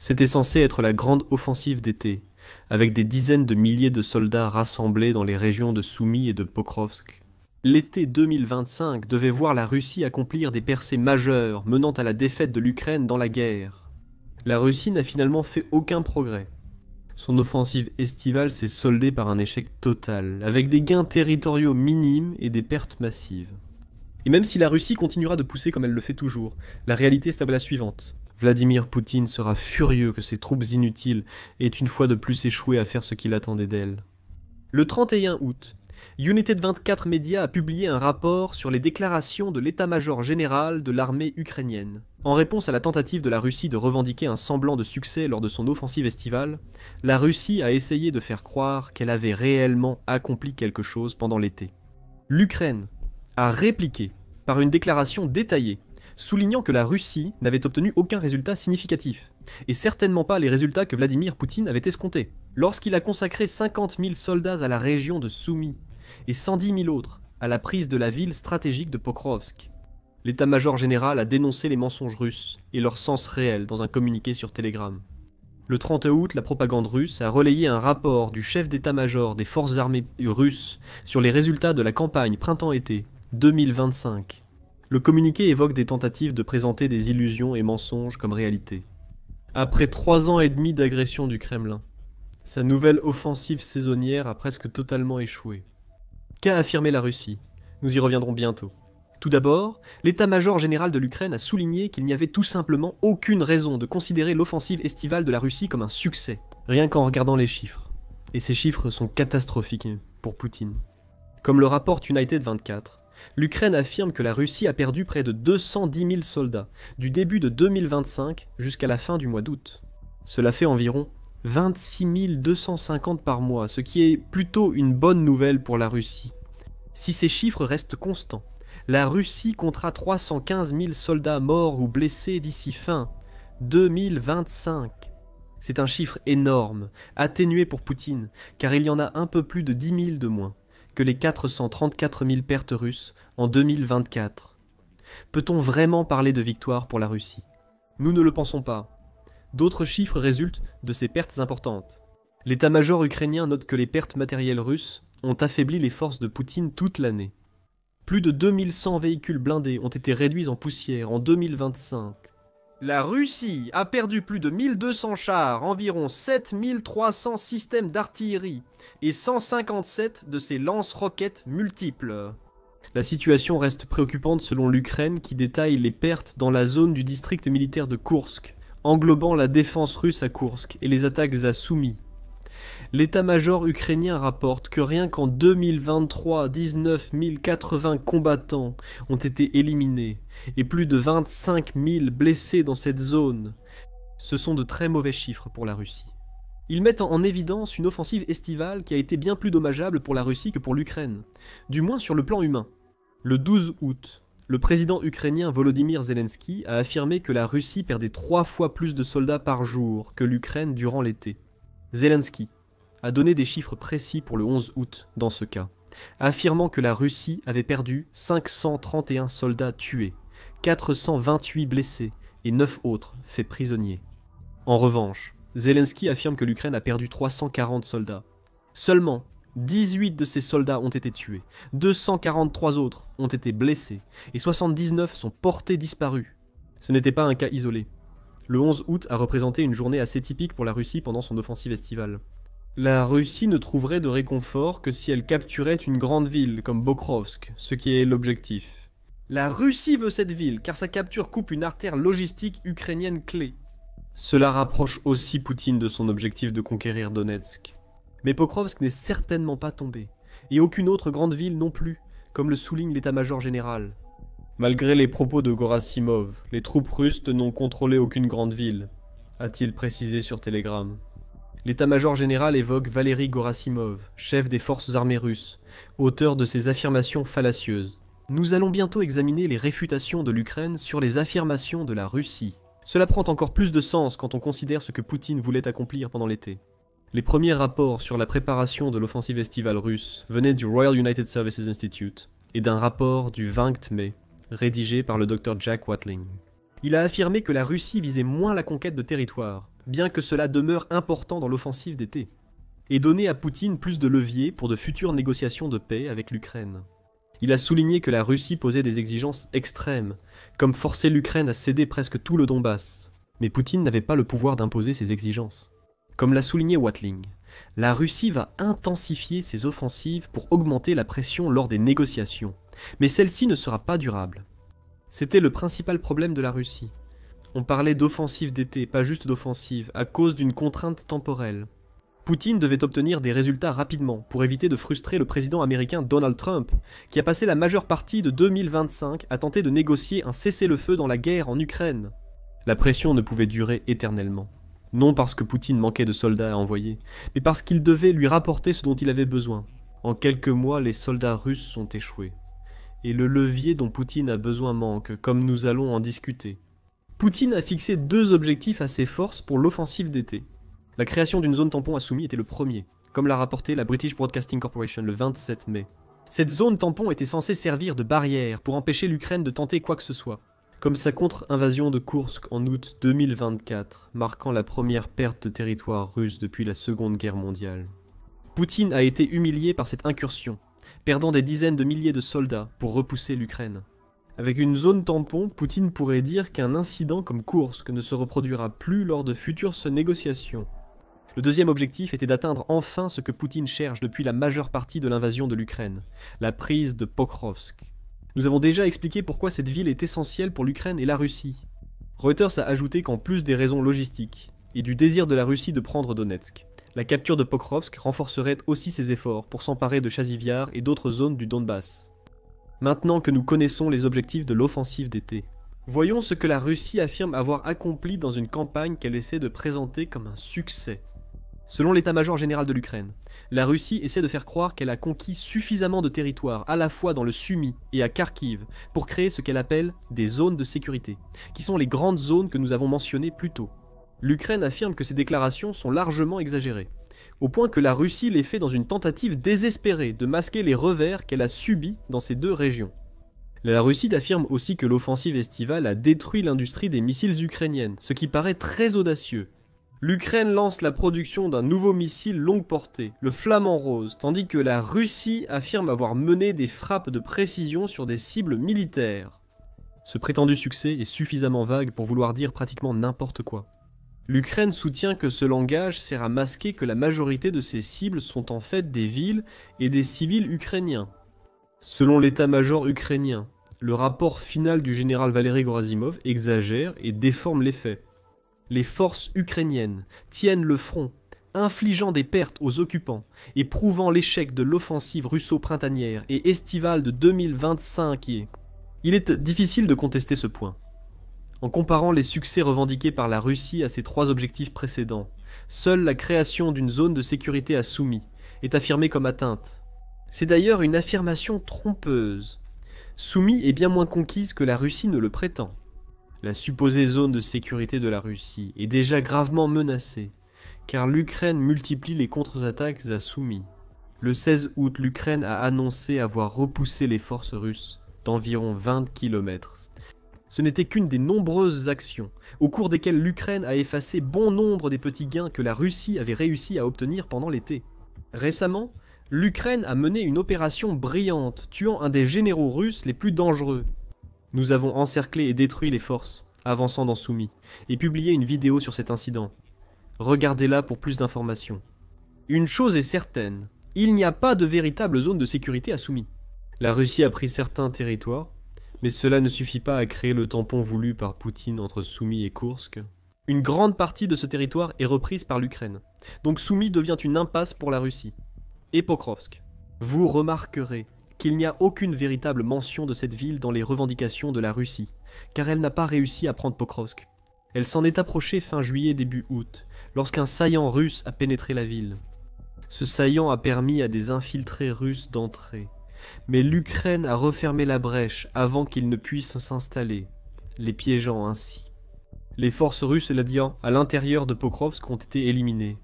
C'était censé être la grande offensive d'été, avec des dizaines de milliers de soldats rassemblés dans les régions de Soumy et de Pokrovsk. L'été 2025 devait voir la Russie accomplir des percées majeures menant à la défaite de l'Ukraine dans la guerre. La Russie n'a finalement fait aucun progrès. Son offensive estivale s'est soldée par un échec total, avec des gains territoriaux minimes et des pertes massives. Et même si la Russie continuera de pousser comme elle le fait toujours, la réalité est la suivante. Vladimir Poutine sera furieux que ses troupes inutiles aient une fois de plus échoué à faire ce qu'il attendait d'elles. Le 31 août, United 24 Media a publié un rapport sur les déclarations de l'état-major général de l'armée ukrainienne. En réponse à la tentative de la Russie de revendiquer un semblant de succès lors de son offensive estivale, la Russie a essayé de faire croire qu'elle avait réellement accompli quelque chose pendant l'été. L'Ukraine a répliqué par une déclaration détaillée, soulignant que la Russie n'avait obtenu aucun résultat significatif, et certainement pas les résultats que Vladimir Poutine avait escomptés. Lorsqu'il a consacré 50 000 soldats à la région de Soumy et 110 000 autres à la prise de la ville stratégique de Pokrovsk, l'état-major général a dénoncé les mensonges russes et leur sens réel dans un communiqué sur Telegram. Le 30 août, la propagande russe a relayé un rapport du chef d'état-major des forces armées russes sur les résultats de la campagne printemps-été 2025. Le communiqué évoque des tentatives de présenter des illusions et mensonges comme réalité. Après 3 ans et demi d'agression du Kremlin, sa nouvelle offensive saisonnière a presque totalement échoué. Qu'a affirmé la Russie? Nous y reviendrons bientôt. Tout d'abord, l'état-major général de l'Ukraine a souligné qu'il n'y avait tout simplement aucune raison de considérer l'offensive estivale de la Russie comme un succès, rien qu'en regardant les chiffres. Et ces chiffres sont catastrophiques pour Poutine. Comme le rapporte United 24, l'Ukraine affirme que la Russie a perdu près de 210 000 soldats, du début de 2025 jusqu'à la fin du mois d'août. Cela fait environ 26 250 par mois, ce qui est plutôt une bonne nouvelle pour la Russie. Si ces chiffres restent constants, la Russie comptera 315 000 soldats morts ou blessés d'ici fin 2025. C'est un chiffre énorme, atténué pour Poutine, car il y en a un peu plus de 10 000 de moins que les 434 000 pertes russes en 2024. Peut-on vraiment parler de victoire pour la Russie? Nous ne le pensons pas. D'autres chiffres résultent de ces pertes importantes. L'état-major ukrainien note que les pertes matérielles russes ont affaibli les forces de Poutine toute l'année. Plus de 2100 véhicules blindés ont été réduits en poussière en 2025. La Russie a perdu plus de 1200 chars, environ 7300 systèmes d'artillerie et 157 de ses lance-roquettes multiples. La situation reste préoccupante selon l'Ukraine qui détaille les pertes dans la zone du district militaire de Koursk, englobant la défense russe à Koursk et les attaques à Soumy. L'état-major ukrainien rapporte que rien qu'en 2023, 19 080 combattants ont été éliminés et plus de 25 000 blessés dans cette zone. Ce sont de très mauvais chiffres pour la Russie. Ils mettent en évidence une offensive estivale qui a été bien plus dommageable pour la Russie que pour l'Ukraine, du moins sur le plan humain. Le 12 août, le président ukrainien Volodymyr Zelensky a affirmé que la Russie perdait 3 fois plus de soldats par jour que l'Ukraine durant l'été. Zelensky a donné des chiffres précis pour le 11 août dans ce cas, affirmant que la Russie avait perdu 531 soldats tués, 428 blessés et 9 autres faits prisonniers. En revanche, Zelensky affirme que l'Ukraine a perdu 340 soldats. Seulement 18 de ces soldats ont été tués, 243 autres ont été blessés et 79 sont portés disparus. Ce n'était pas un cas isolé. Le 11 août a représenté une journée assez typique pour la Russie pendant son offensive estivale. La Russie ne trouverait de réconfort que si elle capturait une grande ville comme Pokrovsk, ce qui est l'objectif. La Russie veut cette ville car sa capture coupe une artère logistique ukrainienne clé. Cela rapproche aussi Poutine de son objectif de conquérir Donetsk. Mais Pokrovsk n'est certainement pas tombé, et aucune autre grande ville non plus, comme le souligne l'état-major général. Malgré les propos de Gerasimov, les troupes russes n'ont contrôlé aucune grande ville, a-t-il précisé sur Telegram. L'état-major général évoque Valery Gerasimov, chef des forces armées russes, auteur de ces affirmations fallacieuses. Nous allons bientôt examiner les réfutations de l'Ukraine sur les affirmations de la Russie. Cela prend encore plus de sens quand on considère ce que Poutine voulait accomplir pendant l'été. Les premiers rapports sur la préparation de l'offensive estivale russe venaient du Royal United Services Institute et d'un rapport du 20 mai, rédigé par le Dr Jack Watling. Il a affirmé que la Russie visait moins la conquête de territoires, bien que cela demeure important dans l'offensive d'été, et donner à Poutine plus de leviers pour de futures négociations de paix avec l'Ukraine. Il a souligné que la Russie posait des exigences extrêmes, comme forcer l'Ukraine à céder presque tout le Donbass. Mais Poutine n'avait pas le pouvoir d'imposer ces exigences. Comme l'a souligné Watling, la Russie va intensifier ses offensives pour augmenter la pression lors des négociations, mais celle-ci ne sera pas durable. C'était le principal problème de la Russie. On parlait d'offensive d'été, pas juste d'offensive, à cause d'une contrainte temporelle. Poutine devait obtenir des résultats rapidement pour éviter de frustrer le président américain Donald Trump, qui a passé la majeure partie de 2025 à tenter de négocier un cessez-le-feu dans la guerre en Ukraine. La pression ne pouvait durer éternellement. Non parce que Poutine manquait de soldats à envoyer, mais parce qu'il devait lui rapporter ce dont il avait besoin. En quelques mois, les soldats russes sont échoués. Et le levier dont Poutine a besoin manque, comme nous allons en discuter. Poutine a fixé 2 objectifs à ses forces pour l'offensive d'été. La création d'une zone tampon à Soumy était le premier, comme l'a rapporté la British Broadcasting Corporation le 27 mai. Cette zone tampon était censée servir de barrière pour empêcher l'Ukraine de tenter quoi que ce soit, comme sa contre-invasion de Koursk en août 2024, marquant la première perte de territoire russe depuis la Seconde Guerre mondiale. Poutine a été humilié par cette incursion, perdant des dizaines de milliers de soldats pour repousser l'Ukraine. Avec une zone tampon, Poutine pourrait dire qu'un incident comme Koursk ne se reproduira plus lors de futures négociations. Le deuxième objectif était d'atteindre enfin ce que Poutine cherche depuis la majeure partie de l'invasion de l'Ukraine, la prise de Pokrovsk. Nous avons déjà expliqué pourquoi cette ville est essentielle pour l'Ukraine et la Russie. Reuters a ajouté qu'en plus des raisons logistiques et du désir de la Russie de prendre Donetsk, la capture de Pokrovsk renforcerait aussi ses efforts pour s'emparer de Chaziviar et d'autres zones du Donbass. Maintenant que nous connaissons les objectifs de l'offensive d'été, voyons ce que la Russie affirme avoir accompli dans une campagne qu'elle essaie de présenter comme un succès. Selon l'état-major général de l'Ukraine, la Russie essaie de faire croire qu'elle a conquis suffisamment de territoire à la fois dans le Sumy et à Kharkiv pour créer ce qu'elle appelle des zones de sécurité, qui sont les grandes zones que nous avons mentionnées plus tôt. L'Ukraine affirme que ces déclarations sont largement exagérées, au point que la Russie les fait dans une tentative désespérée de masquer les revers qu'elle a subis dans ces 2 régions. La Russie affirme aussi que l'offensive estivale a détruit l'industrie des missiles ukrainiennes, ce qui paraît très audacieux. L'Ukraine lance la production d'un nouveau missile longue portée, le Flamand Rose, tandis que la Russie affirme avoir mené des frappes de précision sur des cibles militaires. Ce prétendu succès est suffisamment vague pour vouloir dire pratiquement n'importe quoi. L'Ukraine soutient que ce langage sert à masquer que la majorité de ces cibles sont en fait des villes et des civils ukrainiens. Selon l'état-major ukrainien, le rapport final du général Valery Gerasimov exagère et déforme les faits. Les forces ukrainiennes tiennent le front, infligeant des pertes aux occupants et prouvant l'échec de l'offensive russo-printanière et estivale de 2025. Il est difficile de contester ce point. En comparant les succès revendiqués par la Russie à ses 3 objectifs précédents, seule la création d'une zone de sécurité à Soumy est affirmée comme atteinte. C'est d'ailleurs une affirmation trompeuse. Soumy est bien moins conquise que la Russie ne le prétend. La supposée zone de sécurité de la Russie est déjà gravement menacée, car l'Ukraine multiplie les contre-attaques à Soumy. Le 16 août, l'Ukraine a annoncé avoir repoussé les forces russes d'environ 20 km. Ce n'était qu'une des nombreuses actions, au cours desquelles l'Ukraine a effacé bon nombre des petits gains que la Russie avait réussi à obtenir pendant l'été. Récemment, l'Ukraine a mené une opération brillante, tuant un des généraux russes les plus dangereux. Nous avons encerclé et détruit les forces, avançant dans Soumy, et publié une vidéo sur cet incident. Regardez-la pour plus d'informations. Une chose est certaine, il n'y a pas de véritable zone de sécurité à Soumy. La Russie a pris certains territoires, mais cela ne suffit pas à créer le tampon voulu par Poutine entre Soumy et Koursk. Une grande partie de ce territoire est reprise par l'Ukraine, donc Soumy devient une impasse pour la Russie. Et Pokrovsk. Vous remarquerez qu'il n'y a aucune véritable mention de cette ville dans les revendications de la Russie, car elle n'a pas réussi à prendre Pokrovsk. Elle s'en est approchée fin juillet début août, lorsqu'un saillant russe a pénétré la ville. Ce saillant a permis à des infiltrés russes d'entrer, mais l'Ukraine a refermé la brèche avant qu'ils ne puissent s'installer, les piégeant ainsi. Les forces russes à l'intérieur de Pokrovsk ont été éliminées,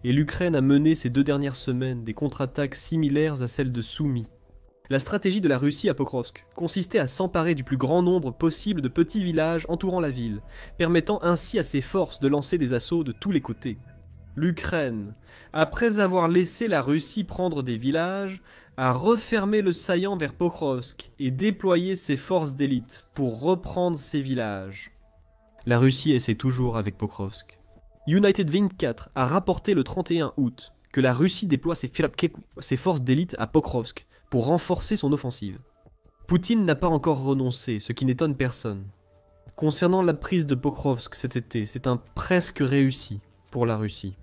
et l'Ukraine a mené ces 2 dernières semaines des contre-attaques similaires à celles de Soumy. La stratégie de la Russie à Pokrovsk consistait à s'emparer du plus grand nombre possible de petits villages entourant la ville, permettant ainsi à ses forces de lancer des assauts de tous les côtés. L'Ukraine, après avoir laissé la Russie prendre des villages, a refermé le saillant vers Pokrovsk et déployé ses forces d'élite pour reprendre ces villages. La Russie essaie toujours avec Pokrovsk. United 24 a rapporté le 31 août que la Russie déploie ses forces d'élite à Pokrovsk pour renforcer son offensive. Poutine n'a pas encore renoncé, ce qui n'étonne personne. Concernant la prise de Pokrovsk cet été, c'est un presque réussi pour la Russie.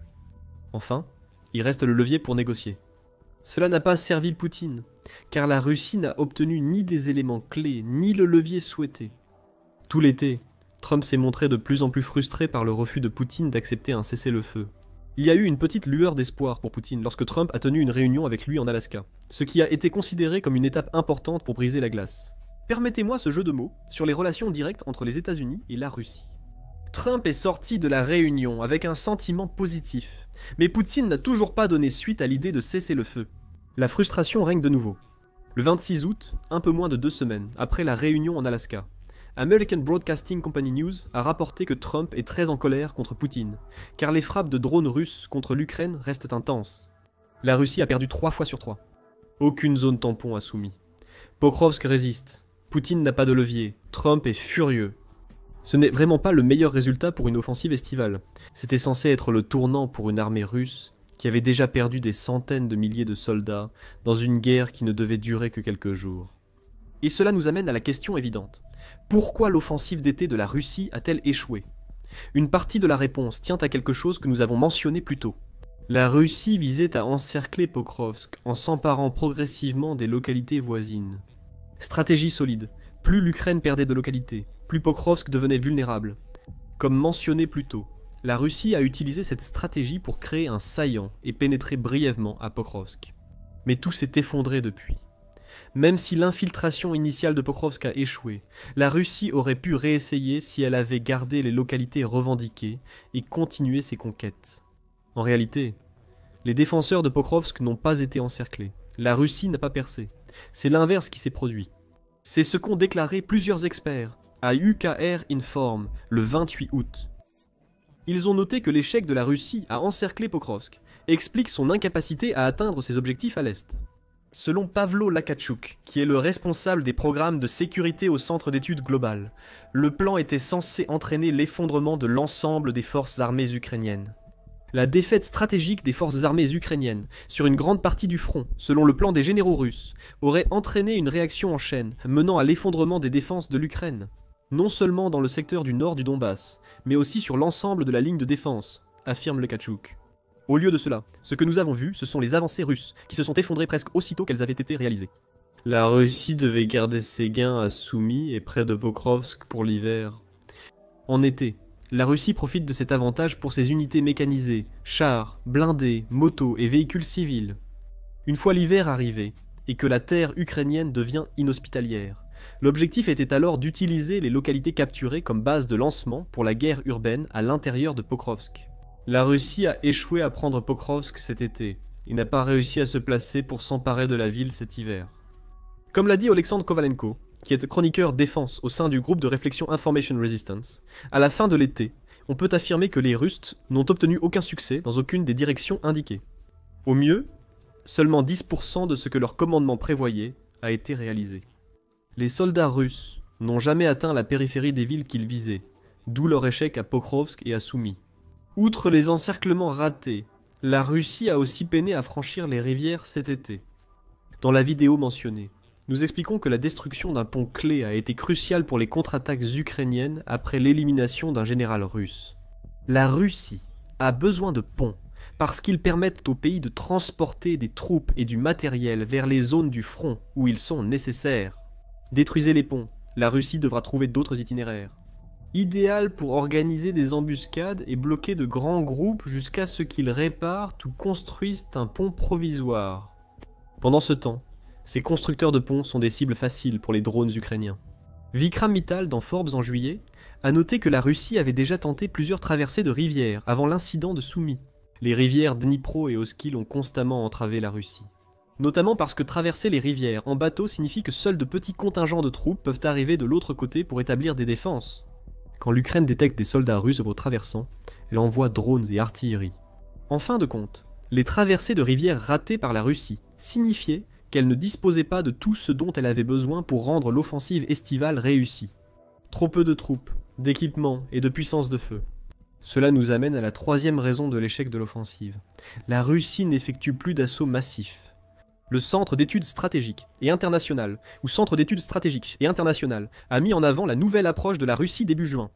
Enfin, il reste le levier pour négocier. Cela n'a pas servi Poutine, car la Russie n'a obtenu ni des éléments clés, ni le levier souhaité. Tout l'été, Trump s'est montré de plus en plus frustré par le refus de Poutine d'accepter un cessez-le-feu. Il y a eu une petite lueur d'espoir pour Poutine lorsque Trump a tenu une réunion avec lui en Alaska, ce qui a été considéré comme une étape importante pour briser la glace. Permettez-moi ce jeu de mots sur les relations directes entre les États-Unis et la Russie. Trump est sorti de la réunion avec un sentiment positif, mais Poutine n'a toujours pas donné suite à l'idée de cesser le feu. La frustration règne de nouveau. Le 26 août, un peu moins de 2 semaines après la réunion en Alaska, American Broadcasting Company News a rapporté que Trump est très en colère contre Poutine, car les frappes de drones russes contre l'Ukraine restent intenses. La Russie a perdu 3 fois sur 3. Aucune zone tampon a soumis. Pokrovsk résiste. Poutine n'a pas de levier. Trump est furieux. Ce n'est vraiment pas le meilleur résultat pour une offensive estivale. C'était censé être le tournant pour une armée russe qui avait déjà perdu des centaines de milliers de soldats dans une guerre qui ne devait durer que quelques jours. Et cela nous amène à la question évidente. Pourquoi l'offensive d'été de la Russie a-t-elle échoué? Une partie de la réponse tient à quelque chose que nous avons mentionné plus tôt. La Russie visait à encercler Pokrovsk en s'emparant progressivement des localités voisines. Stratégie solide. Plus l'Ukraine perdait de localités, plus Pokrovsk devenait vulnérable. Comme mentionné plus tôt, la Russie a utilisé cette stratégie pour créer un saillant et pénétrer brièvement à Pokrovsk. Mais tout s'est effondré depuis. Même si l'infiltration initiale de Pokrovsk a échoué, la Russie aurait pu réessayer si elle avait gardé les localités revendiquées et continué ses conquêtes. En réalité, les défenseurs de Pokrovsk n'ont pas été encerclés. La Russie n'a pas percé. C'est l'inverse qui s'est produit. C'est ce qu'ont déclaré plusieurs experts à UKR Inform le 28 août. Ils ont noté que l'échec de la Russie à encercler Pokrovsk explique son incapacité à atteindre ses objectifs à l'est. Selon Pavlo Lakatchouk, qui est le responsable des programmes de sécurité au Centre d'études globales, le plan était censé entraîner l'effondrement de l'ensemble des forces armées ukrainiennes. La défaite stratégique des forces armées ukrainiennes sur une grande partie du front, selon le plan des généraux russes, aurait entraîné une réaction en chaîne, menant à l'effondrement des défenses de l'Ukraine. Non seulement dans le secteur du nord du Donbass, mais aussi sur l'ensemble de la ligne de défense, affirme Lakatchouk. Au lieu de cela, ce que nous avons vu, ce sont les avancées russes, qui se sont effondrées presque aussitôt qu'elles avaient été réalisées. La Russie devait garder ses gains à Soumy et près de Pokrovsk pour l'hiver. En été, la Russie profite de cet avantage pour ses unités mécanisées, chars, blindés, motos et véhicules civils. Une fois l'hiver arrivé, et que la terre ukrainienne devient inhospitalière, l'objectif était alors d'utiliser les localités capturées comme base de lancement pour la guerre urbaine à l'intérieur de Pokrovsk. La Russie a échoué à prendre Pokrovsk cet été, et n'a pas réussi à se placer pour s'emparer de la ville cet hiver. Comme l'a dit Alexandre Kovalenko, qui est chroniqueur défense au sein du groupe de réflexion Information Resistance, à la fin de l'été, on peut affirmer que les Russes n'ont obtenu aucun succès dans aucune des directions indiquées. Au mieux, seulement 10% de ce que leur commandement prévoyait a été réalisé. Les soldats russes n'ont jamais atteint la périphérie des villes qu'ils visaient, d'où leur échec à Pokrovsk et à Soumy. Outre les encerclements ratés, la Russie a aussi peiné à franchir les rivières cet été. Dans la vidéo mentionnée, nous expliquons que la destruction d'un pont clé a été cruciale pour les contre-attaques ukrainiennes après l'élimination d'un général russe. La Russie a besoin de ponts parce qu'ils permettent au pays de transporter des troupes et du matériel vers les zones du front où ils sont nécessaires. Détruisez les ponts, la Russie devra trouver d'autres itinéraires. Idéal pour organiser des embuscades et bloquer de grands groupes jusqu'à ce qu'ils réparent ou construisent un pont provisoire. Pendant ce temps, ces constructeurs de ponts sont des cibles faciles pour les drones ukrainiens. Vikram Mittal, dans Forbes en juillet, a noté que la Russie avait déjà tenté plusieurs traversées de rivières avant l'incident de Soumy. Les rivières Dnipro et Oskil ont constamment entravé la Russie. Notamment parce que traverser les rivières en bateau signifie que seuls de petits contingents de troupes peuvent arriver de l'autre côté pour établir des défenses. Quand l'Ukraine détecte des soldats russes traversant, elle envoie drones et artillerie. En fin de compte, les traversées de rivières ratées par la Russie signifiaient qu'elle ne disposait pas de tout ce dont elle avait besoin pour rendre l'offensive estivale réussie. Trop peu de troupes, d'équipements et de puissance de feu. Cela nous amène à la troisième raison de l'échec de l'offensive. La Russie n'effectue plus d'assauts massifs. Le Centre d'études stratégiques et internationales, ou Centre d'études stratégiques et internationales, a mis en avant la nouvelle approche de la Russie début juin.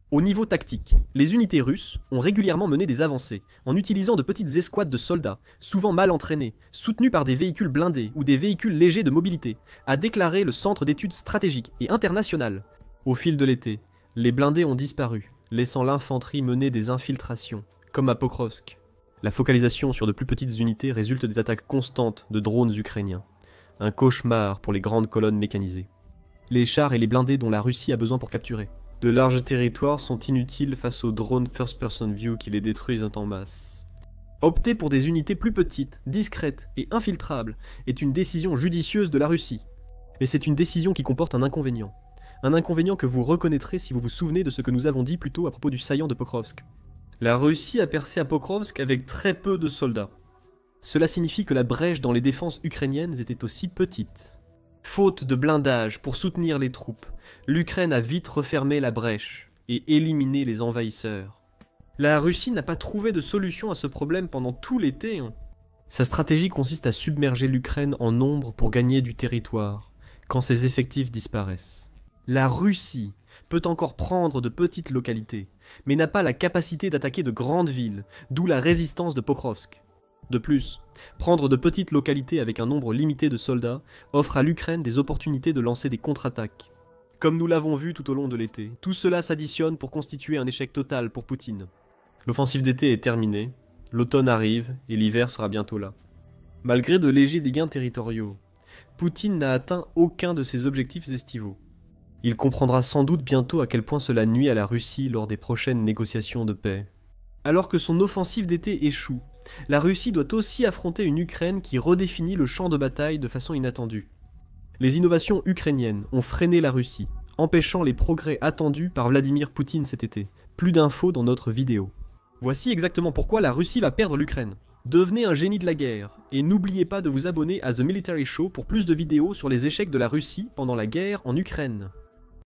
Au niveau tactique, les unités russes ont régulièrement mené des avancées, en utilisant de petites escouades de soldats, souvent mal entraînés, soutenus par des véhicules blindés ou des véhicules légers de mobilité, a déclaré le Centre d'études stratégiques et internationales. Au fil de l'été, les blindés ont disparu, laissant l'infanterie mener des infiltrations, comme à Pokrovsk. La focalisation sur de plus petites unités résulte des attaques constantes de drones ukrainiens. Un cauchemar pour les grandes colonnes mécanisées. Les chars et les blindés dont la Russie a besoin pour capturer. De larges territoires sont inutiles face aux drones first-person view qui les détruisent en masse. Opter pour des unités plus petites, discrètes et infiltrables est une décision judicieuse de la Russie. Mais c'est une décision qui comporte un inconvénient. Un inconvénient que vous reconnaîtrez si vous vous souvenez de ce que nous avons dit plus tôt à propos du saillant de Pokrovsk. La Russie a percé à Pokrovsk avec très peu de soldats. Cela signifie que la brèche dans les défenses ukrainiennes était aussi petite. Faute de blindage pour soutenir les troupes, l'Ukraine a vite refermé la brèche et éliminé les envahisseurs. La Russie n'a pas trouvé de solution à ce problème pendant tout l'été. Sa stratégie consiste à submerger l'Ukraine en nombre pour gagner du territoire, quand ses effectifs disparaissent. La Russie peut encore prendre de petites localités, mais n'a pas la capacité d'attaquer de grandes villes, d'où la résistance de Pokrovsk. De plus, prendre de petites localités avec un nombre limité de soldats offre à l'Ukraine des opportunités de lancer des contre-attaques. Comme nous l'avons vu tout au long de l'été, tout cela s'additionne pour constituer un échec total pour Poutine. L'offensive d'été est terminée, l'automne arrive et l'hiver sera bientôt là. Malgré de légers dégains territoriaux, Poutine n'a atteint aucun de ses objectifs estivaux. Il comprendra sans doute bientôt à quel point cela nuit à la Russie lors des prochaines négociations de paix. Alors que son offensive d'été échoue, la Russie doit aussi affronter une Ukraine qui redéfinit le champ de bataille de façon inattendue. Les innovations ukrainiennes ont freiné la Russie, empêchant les progrès attendus par Vladimir Poutine cet été. Plus d'infos dans notre vidéo. Voici exactement pourquoi la Russie va perdre l'Ukraine. Devenez un génie de la guerre, et n'oubliez pas de vous abonner à The Military Show pour plus de vidéos sur les échecs de la Russie pendant la guerre en Ukraine.